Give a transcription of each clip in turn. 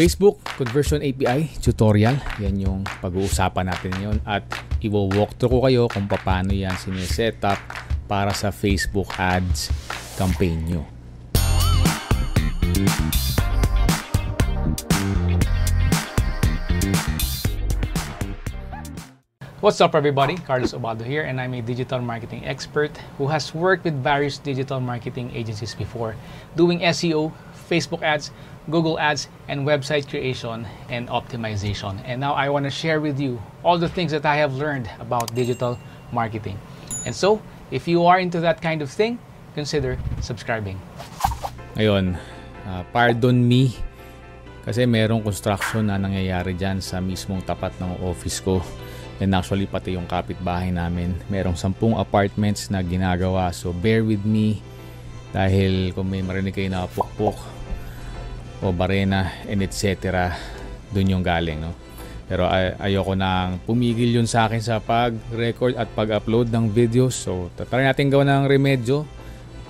Facebook Conversion API tutorial, yan yung pag-uusapan natin ngayon at i-walk through ko kayo kung paano yan sinisetup para sa Facebook ads campaign nyo. What's up everybody, Carlos Obado here, and I'm a digital marketing expert who has worked with various digital marketing agencies before, doing SEO, Facebook ads, Google ads, and website creation and optimization. And now I want to share with you all the things that I have learned about digital marketing. And so, if you are into that kind of thing, consider subscribing. Ngayon, pardon me kasi merong construction na nangyayari dyan sa mismong tapat ng office ko. And actually pati yung kapitbahay namin, merong 10 apartments na ginagawa. So bear with me dahil kung may marinig kayo na pukpok o barena and etc. dun yung galing, no? Pero ayoko nang pumigil yun sa akin sa pag-record at pag-upload ng videos. So try natin gawin ng remedyo.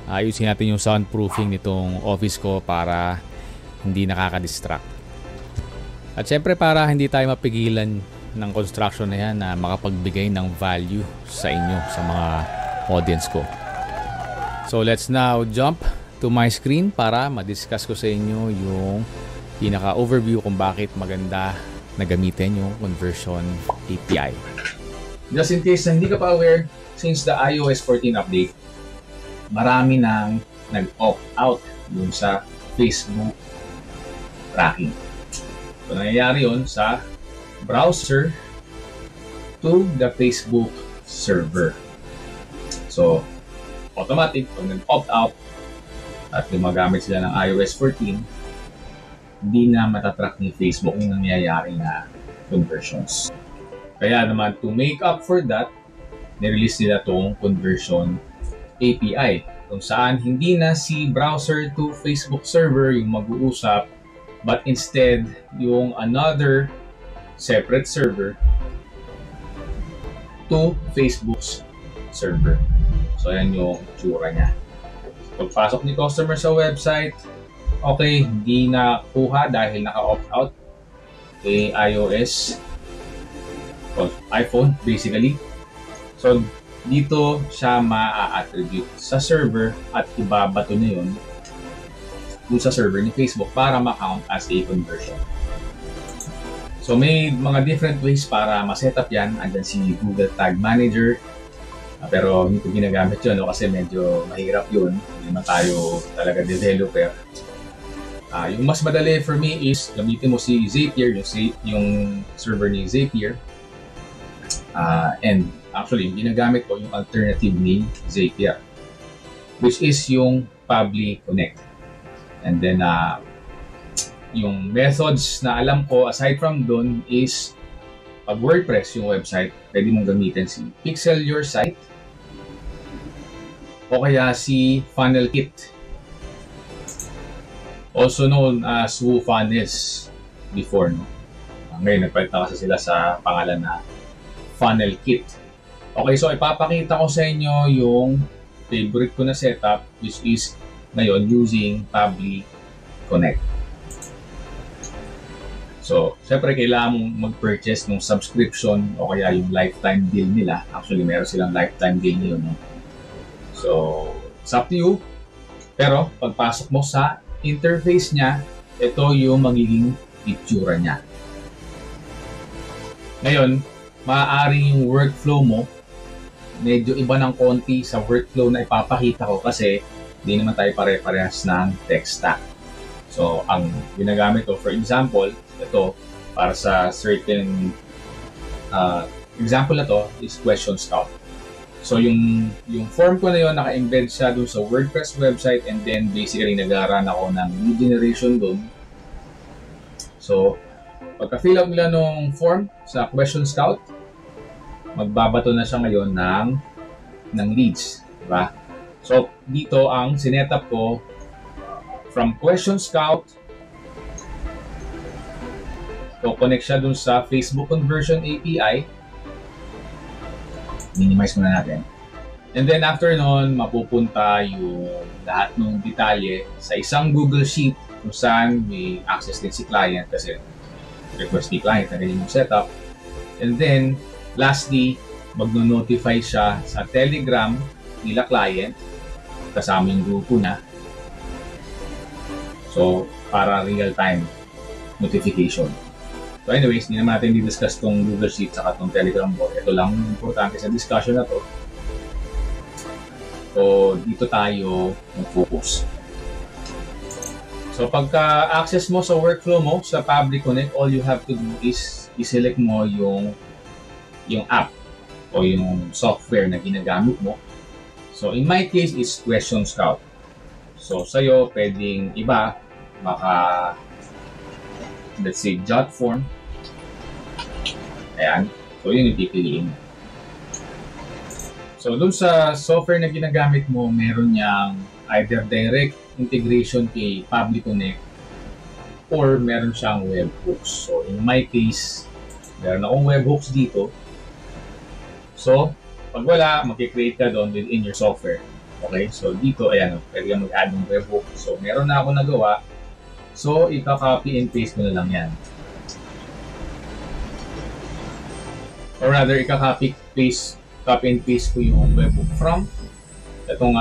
Ayusin natin yung soundproofing nitong office ko para hindi nakaka-distract. At syempre para hindi tayo mapigilan ng construction na yan na makapagbigay ng value sa inyo, sa mga audience ko. So let's now jump to my screen para ma-discuss ko sa inyo yung pinaka-overview kung bakit maganda na gamitin yung Conversion API. Just in case na hindi ka pa aware, since the iOS 14 update, marami nang nag-opt out dun sa Facebook tracking. So nangyayari yun sa browser to the Facebook server. So, automatic, pag nag-opt out at gumagamit sila ng iOS 14, hindi na matatrack ni Facebook yung nangyayari na conversions. Kaya naman, to make up for that, nirelease nila itong Conversion API, kung saan hindi na si browser to Facebook server yung mag-uusap, but instead, yung another separate server to Facebook's server. So, ayan yung tsura niya. Pagpasok ni customer sa website, okay, hindi na kuha dahil naka-opt out. Okay, iOS, iPhone basically. So, dito siya ma-attribute sa server at ibabato na yun sa server ni Facebook para ma-count as a conversion. So may mga different ways para ma-setup yan. Andyan si Google Tag Manager. Pero hindi ko ginagamit yun, no? Kasi medyo mahirap yun. Hindi naman tayo talaga developer. Yung mas madali for me is gamitin mo si Zapier, yung server ni Zapier. And actually, yung ginagamit ko yung alternative ni Zapier, which is yung Public Connect. And then, yung methods na alam ko aside from dun is pag WordPress yung website, pwede mong gamitin si Pixel Your Site o kaya si FunnelKit, also known as WooFunnels before, no? Ngayon nagpalit na kasi sila sa pangalan na FunnelKit. Okay, so ipapakita ko sa inyo yung favorite ko na setup, which is ngayon using Public Connect. So, syempre kailangan mong mag-purchase ng subscription o kaya yung lifetime deal nila. Actually, meron silang lifetime deal nila, no? So, it's up to you. Pero, pagpasok mo sa interface niya, ito yung magiging itsura niya. Ngayon, maaaring yung workflow mo, medyo iba ng konti sa workflow na ipapakita ko kasi hindi naman tayo pare-parehas ng tech stack. So, ang ginagamit ko, for example, ito, para sa certain example na to is Question Scout. So, yung form ko na yun, naka-embed siya dun sa WordPress website and then basically nag-run ako ng lead generation dun. So, pagka-fill out nila nung form sa Question Scout, magbabato na siya ngayon ng leads. Diba? So, dito ang sinetup ko from Question Scout, so connect siya dun sa Facebook Conversion API. Minimize muna natin. And then after nun, mapupunta yung lahat ng detalye sa isang Google Sheet kung saan may access din si client kasi request ni client na ganyan yung setup. And then, lastly, magno-notify siya sa Telegram nila client kasama yung grupo niya. So, para real-time notification. So anyways, hindi naman natin di-discuss tong Google Sheet saka tong Telegram bot. Ito lang importante sa discussion na to. So, dito tayo mag-focus. So, pagka-access mo sa workflow mo sa Public Connect, all you have to do is i-select mo yung app o yung software na ginagamit mo. So, in my case, is Question Scout. So, sa'yo, pwedeng iba, baka, let's say, Jotform. Ayan. So, yun yung pipiliin. So, dun sa software na ginagamit mo, meron niyang either direct integration kay Public Connect or meron siyang webhooks. So, in my case, meron akong webhooks dito. So, pag wala, mag-create ka doon within your software. Okay? So, dito, ayan, pwede ka mag-add ng webhook. So, meron na ako nagawa. So, ika-copy and paste mo na lang yan. Or rather, ika-copy and paste ko yung webhook from itong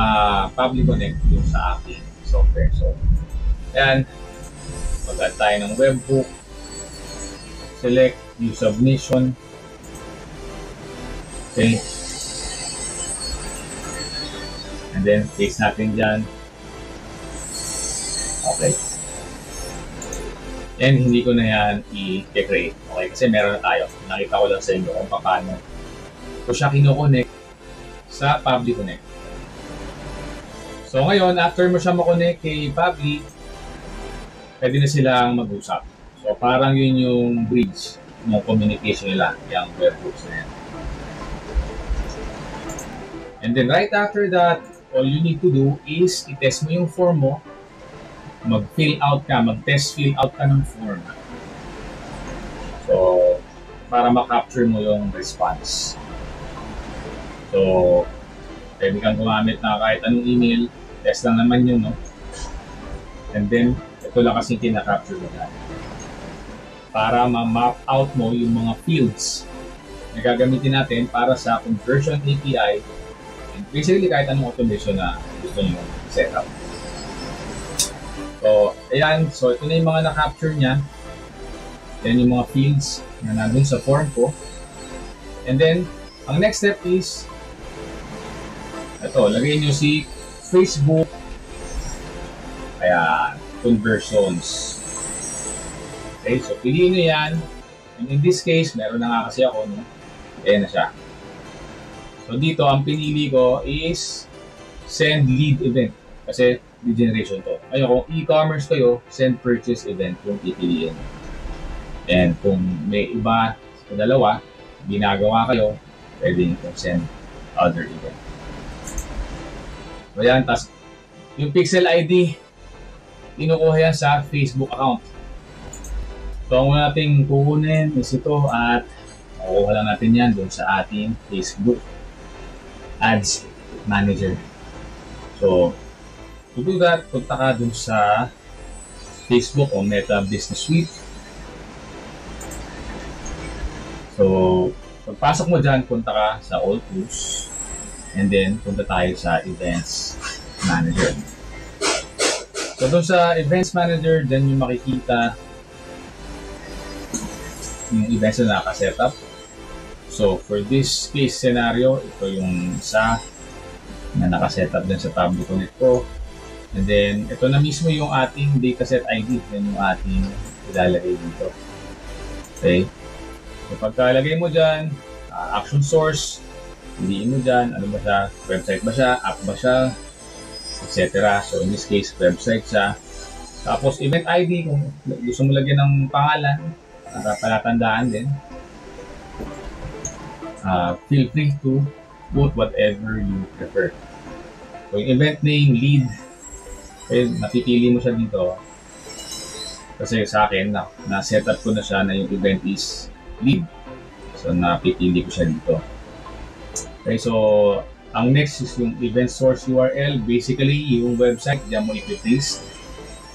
Public Connect yung sa aking software. So, ayan. Mag-add tayo ng webhook. Select new submission. Okay. And then, paste natin dyan. Okay. And hindi ko na yan i-create. Okay, kasi meron na tayo. Nakita ko lang sa inyo kung paano ko siya kinoconnect sa Public Connect. So ngayon, after mo siya makonect kay Public, pwede na silang mag-usap. So parang yun yung bridge ng communication nila, yung webhooks na yan. And then right after that, all you need to do is i-test mo yung form mo, mag-fill out ka, mag-test fill out ka ng form. So, para ma-capture mo yung response. So, pwede kang gumamit na kahit anong email, test lang naman yun, no? And then, ito lang kasi kina-capture mo na. Para ma-map out mo yung mga fields na gagamitin natin para sa conversion API and basically kahit anong automation na gusto nyo set up. So, ayan. So, ito na yung mga na-capture niya. Yan yung mga fields na nandun sa form ko. And then, ang next step is ito, lagay nyo si Facebook. Ayan, conversions. Okay, so piliin nyo yan. And in this case, meron na nga kasi ako, no? Ayan na siya. So, dito, ang pinili ko is send lead event. Kasi lead generation to. Ayun, kung e-commerce kayo, send purchase event yung pipiliin. And kung may iba sa dalawa, ginagawa kayo, pwede nyo send other event. So yan, tas yung Pixel ID, kinukuha yan sa Facebook account. So ang nating kukunin is ito at makukuha lang natin yan doon sa ating Facebook Ads Manager. So, to do that, punta ka dun sa Facebook o Meta Business Suite. So, pagpasok mo dyan, punta ka sa All Tools. And then, punta tayo sa Events Manager. So, dun sa Events Manager, dyan yung makikita yung events na nakasetup. So, for this case scenario, ito yung isa na nakasetup din sa Public Connect ko. And then, ito na mismo yung ating dataset ID. Yan yung ating ilalagay dito. Okay? So, pagkalagay mo dyan, action source, piliin mo dyan, ano ba siya, website ba siya, app ba siya, etc. So, in this case, website siya. Tapos, event ID, kung gusto mo lagyan ng pangalan, para palatandaan din. Feel free to put whatever you prefer. So, yung event name, lead, napipili mo siya dito kasi sa akin na-set up ko na siya na yung event is lead, so napipili ko siya dito. Okay, so ang next is yung event source URL, basically yung website diyan mo i-paste.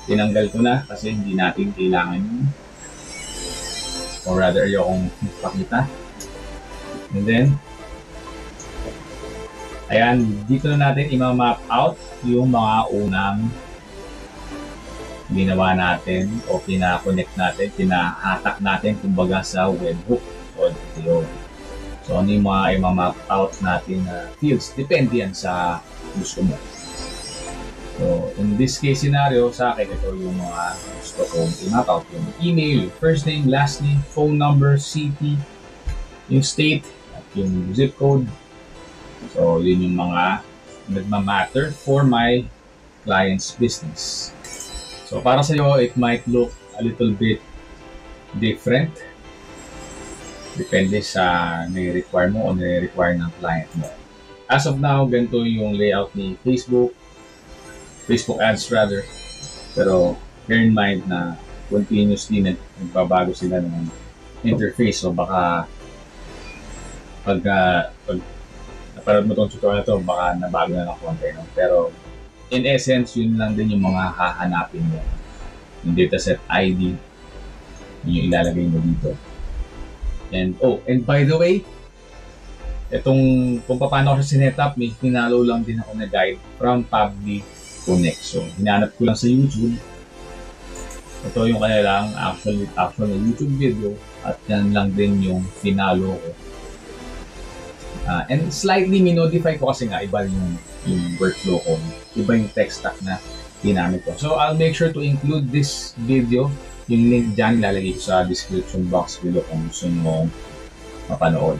tinanggal ko na kasi hindi natin kailangan yun. Or rather, ayokong pakita. And then, ayan, dito na natin i-map out yung mga unang ginawa natin o pina-connect natin, pinahatak natin kumbaga sa webhook. So, ito yun. So, ano yung mga i-map out natin na fields? Depende yan sa gusto mo. So, in this case scenario, sa akin, ito yung mga gusto kong i-map out. Yung email, yung first name, last name, phone number, city, yung state, at yung zip code. So, yun yung mga nagmamatter for my client's business. So, para sa iyo, it might look a little bit different. Depende sa nire-require mo o nire-require ng client mo. As of now, ganito yung layout ni Facebook ads rather. Pero, bear in mind na continuously nagbabago sila ng interface. So, baka pag napanood mo itong tutorial na ito, baka nabago na ng konti. No? Pero, in essence, yun lang din yung mga hahanapin mo. Yung dataset ID, yung ilalagay mo dito. And by the way, itong kung paano ko siya sinetup, may pinalo lang din ako na guide from Pabli Connect. So, hinanap ko lang sa YouTube. Ito yung kanilang actual YouTube video at yan lang din yung finalo ko. And slightly minodify ko kasi nga iba yung workflow ko. Iba yung tech stack na ginamit ko. So, I'll make sure to include this video. Yung link dyan, ilalagay ko sa description box below kung gusto mo mapanood.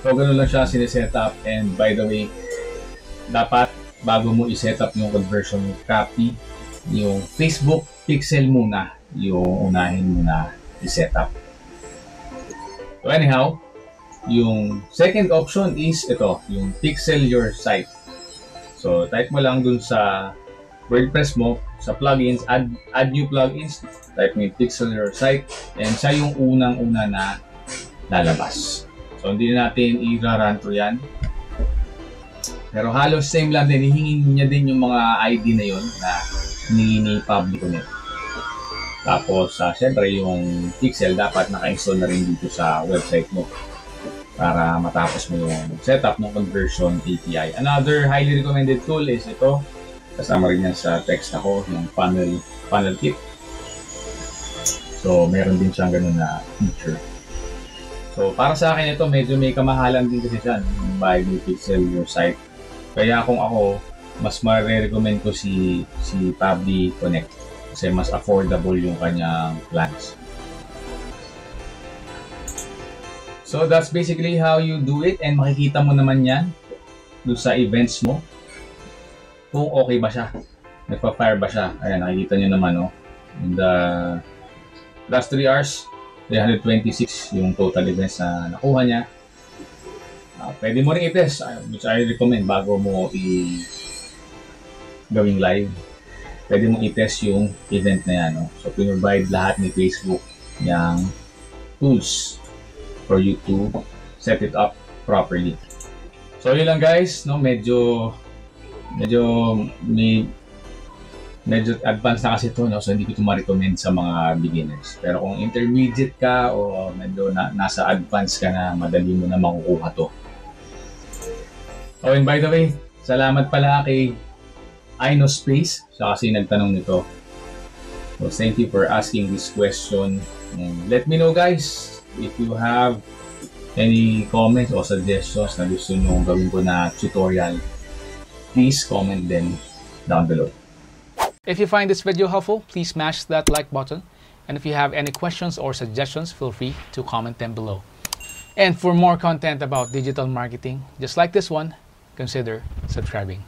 So, ganun lang siya sineset up. And by the way, dapat bago mo i-set up yung conversion copy, yung Facebook pixel muna yung unahin mo na i-set up. So, anyhow, yung second option is ito, yung pixel your site. So, type mo lang dun sa WordPress mo, sa plugins, add new plugins, type mo yung pixel your site, and siya yung unang-una na lalabas. So, hindi natin i-run through yan. Pero halos same lang din, hihingin niya din yung mga ID na yon na hiningi ni Pabli Connect. Tapos, syempre yung pixel dapat naka-install na rin dito sa website mo para matapos mo yung setup ng conversion API. Another highly recommended tool is ito. Kasama rin yan sa text ako, yung funnel kit. So, meron din siyang ganun na feature. So, para sa akin ito, medyo may kamahalan din kasi siya yung buy new pixel your site. Kaya kung ako, mas ma-recommend ko si Pabli Connect kasi mas affordable yung kanyang plans. So that's basically how you do it, and makikita mo naman yan doon sa events mo kung okay ba siya, nagpa-fire ba siya. Ayan, nakikita nyo naman, no? In the last 3 hours, 326 yung total events na nakuha niya. Pwede mo rin i-test, which I recommend bago mo gawing live. Pwede mo i-test yung event na yan, no? So pinrovide lahat ni Facebook yung tools for you to set it up properly. So yun lang guys, no, medyo advanced na kasi ito, no? So hindi ko ito ma-recommend sa mga beginners. Pero kung intermediate ka o medyo nasa advanced ka na, madali mo na makukuha to. Oh, and by the way, salamat pala kay inospace, siya kasi nagtanong nito. So thank you for asking this question. And let me know guys if you have any comments or suggestions na gusto nyo gawin ko na tutorial. Please comment them down below. If you find this video helpful, please smash that like button. And if you have any questions or suggestions, feel free to comment them below. And for more content about digital marketing, just like this one, consider subscribing.